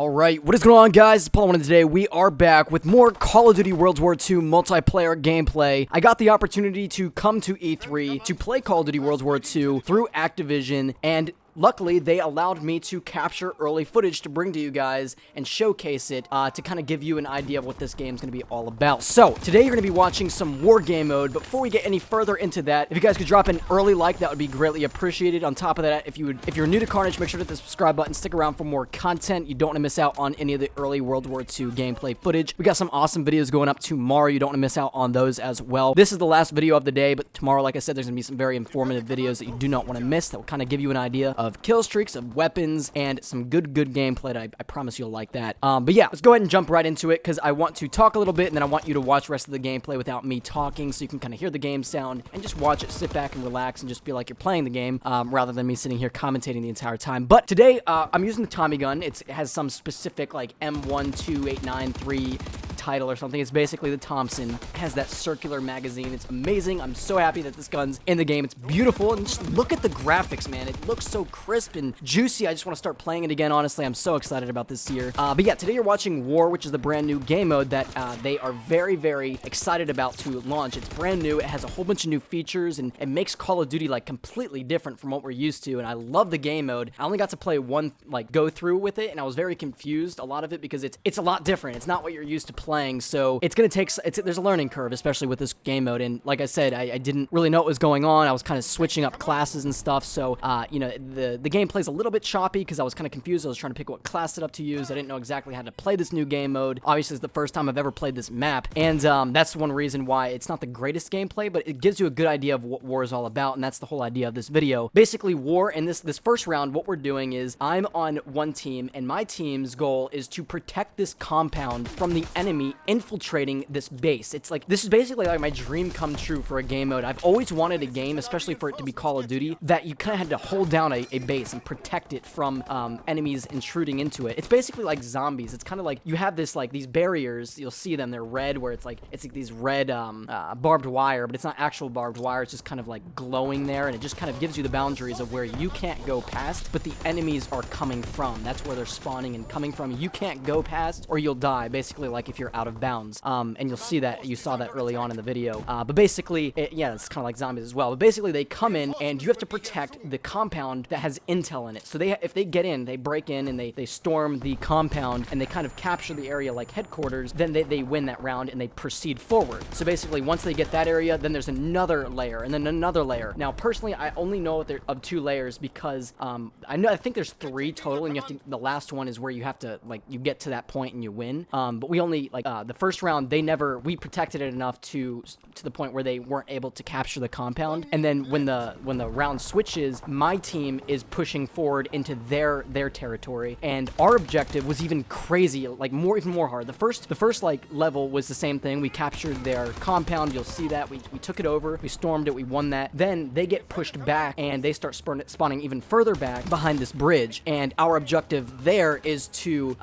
Alright, what is going on, guys? It's Paul, and today we are back with more Call of Duty World War II multiplayer gameplay. I got the opportunity to come to E3 to play Call of Duty World War II through Activision, and luckily, they allowed me to capture early footage to bring to you guys and showcase it to kind of give you an idea of what this game's going to be all about. So, today you're going to be watching some War Game mode. Before we get any further into that, if you guys could drop an early like, that would be greatly appreciated. On top of that, if you're new to Carnage, make sure to hit the subscribe button, stick around for more content. You don't want to miss out on any of the early World War II gameplay footage. We got some awesome videos going up tomorrow. You don't want to miss out on those as well. This is the last video of the day, but tomorrow, like I said, there's going to be some very informative videos that you do not want to miss that will kind of give you an idea of kill streaks, of weapons, and some good gameplay that I promise you'll like that. But yeah, let's go ahead and jump right into it, because I want to talk a little bit, and then I want you to watch the rest of the gameplay without me talking, so you can kind of hear the game sound and just watch it, sit back and relax, and just feel like you're playing the game, rather than me sitting here commentating the entire time. But today, I'm using the Tommy gun. It has some specific, like, M12893 title or something. It's basically the Thompson. It has that circular magazine. It's amazing. I'm so happy that this gun's in the game. It's beautiful, and just look at the graphics, man. It looks so crisp and juicy. I just want to start playing it again, honestly. I'm so excited about this year. But yeah, today you're watching War, which is the brand new game mode that they are very excited about to launch. It's brand new. It has a whole bunch of new features, and it makes Call of Duty like completely different from what we're used to, and I love the game mode. I only got to play one like go through with it, and I was very confused, a lot of it, because it's a lot different. It's not what you're used to playing, so it's gonna take, there's a learning curve, especially with this game mode. And like I said, I didn't really know what was going on. I was kind of switching up classes and stuff, so you know, the gameplay's a little bit choppy because I was kind of confused. I was trying to pick what class setup to use. I didn't know exactly how to play this new game mode. Obviously, it's the first time I've ever played this map, and that's one reason why it's not the greatest gameplay, but it gives you a good idea of what War is all about, and that's the whole idea of this video. Basically, War, in this first round, what we're doing is I'm on one team, and my team's goal is to protect this compound from the enemy infiltrating this base. It's like, this is basically like my dream come true for a game mode. I've always wanted a game, especially for it to be Call of Duty, that you kind of had to hold down a base and protect it from enemies intruding into it. It's basically like zombies. It's kind of like you have this, like, these barriers. You'll see them. They're red, where it's like these red barbed wire, but it's not actual barbed wire. It's just kind of like glowing there, and it just kind of gives you the boundaries of where you can't go past, but the enemies are coming from. That's where they're spawning and coming from. You can't go past, or you'll die, basically, like if you're out of bounds. And you'll see that, you saw that early on in the video. But basically, yeah, it's kind of like zombies as well. But basically, they come in, and you have to protect the compound that has intel in it. So if they get in, they break in, and they storm the compound, and they kind of capture the area like headquarters, then they win that round, and they proceed forward. So basically, once they get that area, then there's another layer, and then another layer. Now, personally, I only know of 2 layers, because I think there's 3 total, and the last one is where you have to, like, you get to that point and you win. But we only, like, the first round, we protected it enough to the point where they weren't able to capture the compound. And then when the round switches, my team is pushing forward into their territory, and our objective was even crazy, like even more hard. The first like level was the same thing. We captured their compound. You'll see that we took it over, we stormed it, we won that. Then they get pushed back, and they start spawning even further back behind this bridge, and our objective there is to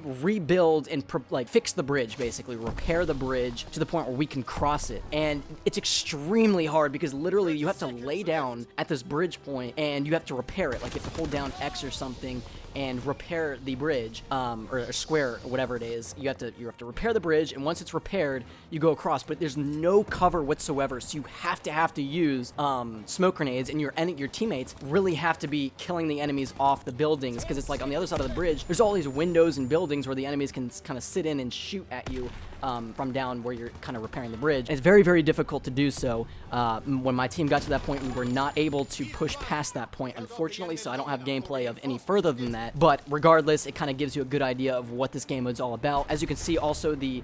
rebuild and fix the bridge, basically repair the bridge to the point where we can cross it. And it's extremely hard, because literally you have to lay down at this bridge point, and you have to repair it. Like, you have to hold down X or something and repair the bridge, or a square, or whatever it is. You have to repair the bridge, and once it's repaired, you go across. But there's no cover whatsoever, so you have to use smoke grenades, and your teammates really have to be killing the enemies off the buildings, because it's like on the other side of the bridge, there's all these windows and buildings where the enemies can kind of sit in and shoot at you from down where you're kind of repairing the bridge. And it's very difficult to do so. When my team got to that point, we were not able to push past that point, unfortunately, so I don't have gameplay of any further than that. But regardless, it kind of gives you a good idea of what this game mode's all about. As you can see, also the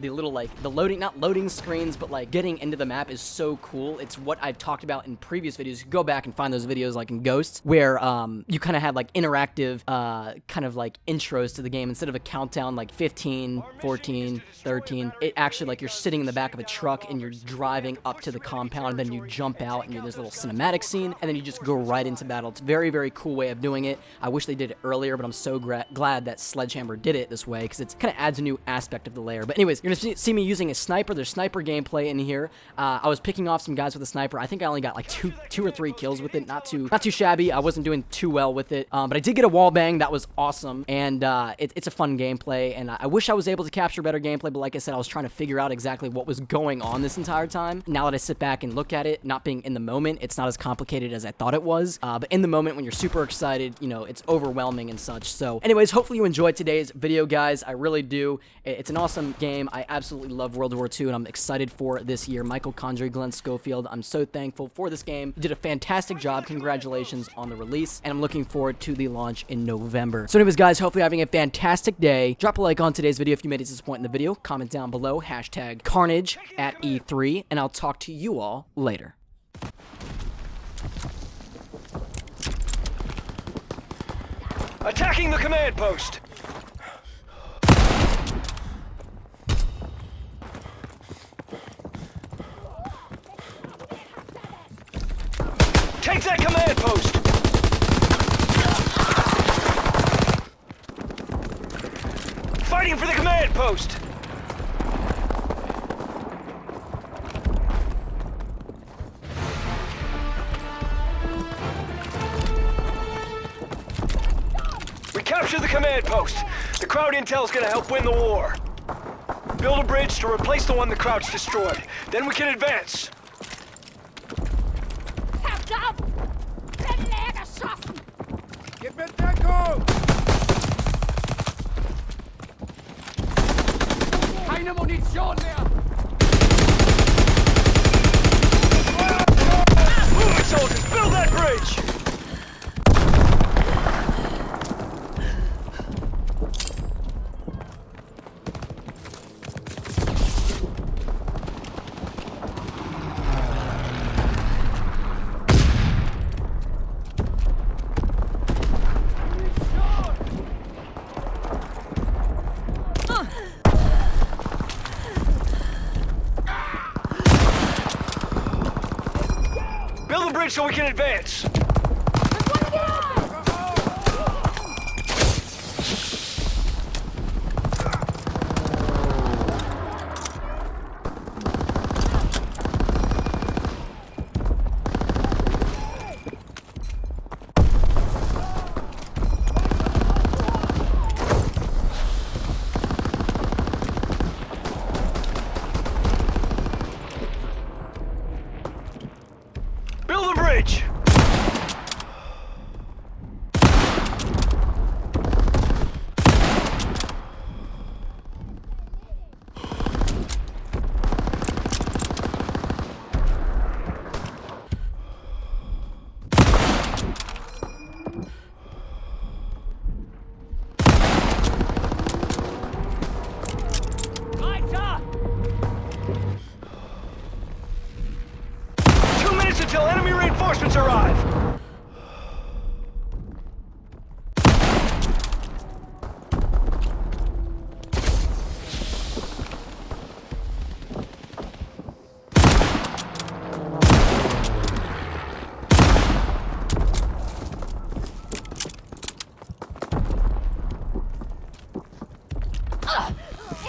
little, like, the not loading screens, but like getting into the map is so cool. It's what I've talked about in previous videos. You can go back and find those videos, like in Ghosts, where you kind of had like interactive kind of like intros to the game. Instead of a countdown like 15, 14, 13, it actually, like, you're sitting in the back of a truck and you're driving up to the compound, and then you jump out, and there's a little cinematic scene, and then you just go right into battle. It's a very cool way of doing it. I wish they did it earlier, but I'm so glad that Sledgehammer did it this way because it kind of adds a new aspect of the layer. But anyways, you're gonna see me using a sniper. There's sniper gameplay in here. I was picking off some guys with a sniper. I think I only got like two or three kills with it. Not too shabby. I wasn't doing too well with it, but I did get a wall bang. That was awesome, and it's a fun gameplay. And I wish I was able to capture better gameplay, but like I said, I was trying to figure out exactly what was going on this entire time. Now that I sit back and look at it, not being in the moment, it's not as complicated as I thought it was. But in the moment, when you're super excited, you know, it's overwhelming and such. So anyways, hopefully you enjoyed today's video, guys. I really do. It's an awesome game. I absolutely love World War II, and I'm excited for this year. Michael Condrey, Glenn Schofield, I'm so thankful for this game. You did a fantastic job. Congratulations on the release, and I'm looking forward to the launch in November. So anyways, guys, hopefully you're having a fantastic day. Drop a like on today's video if you made it to this point in the video. Comment down below, hashtag Carnage at E3, and I'll talk to you all later. Attacking the command post! Take that command post! Fighting for the command post! We capture the command post. The crowd intel's gonna help win the war. Build a bridge to replace the one the crowd's destroyed. Then we can advance. Gib mir Deckung! Keine Munition mehr! Move it, soldiers! Build that bridge! Build a bridge so we can advance. Build a bridge! Until enemy reinforcements arrive!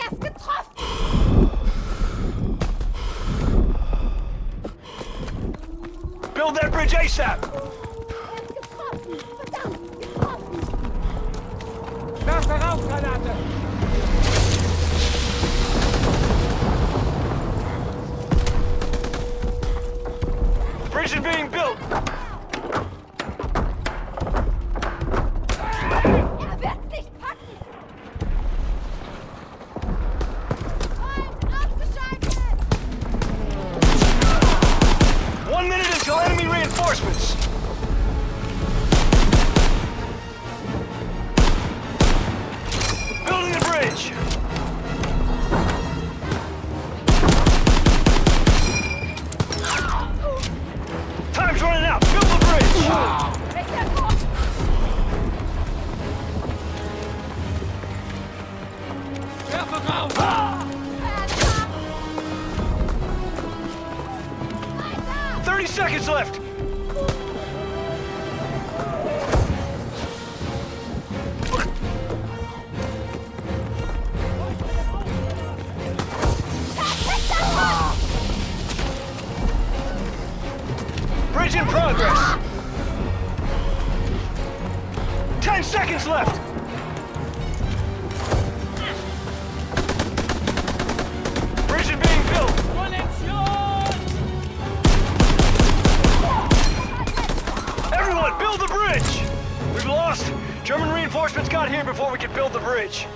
Erst getroffen! Build that bridge ASAP! Getroffen! Verdammt! Getroffen! Werfe Rauchgranate! Bridge is being built! Wird's nicht packen! Feind ausgeschaltet! 1 minute until enemy reinforcements! Building the bridge! Time's running out! Build the bridge! Rechter Kurs! Werfe Rauch! Weiter! 30 seconds left! 10 seconds left! Bridge is being built! Everyone, build the bridge! We've lost! German reinforcements got here before we could build the bridge.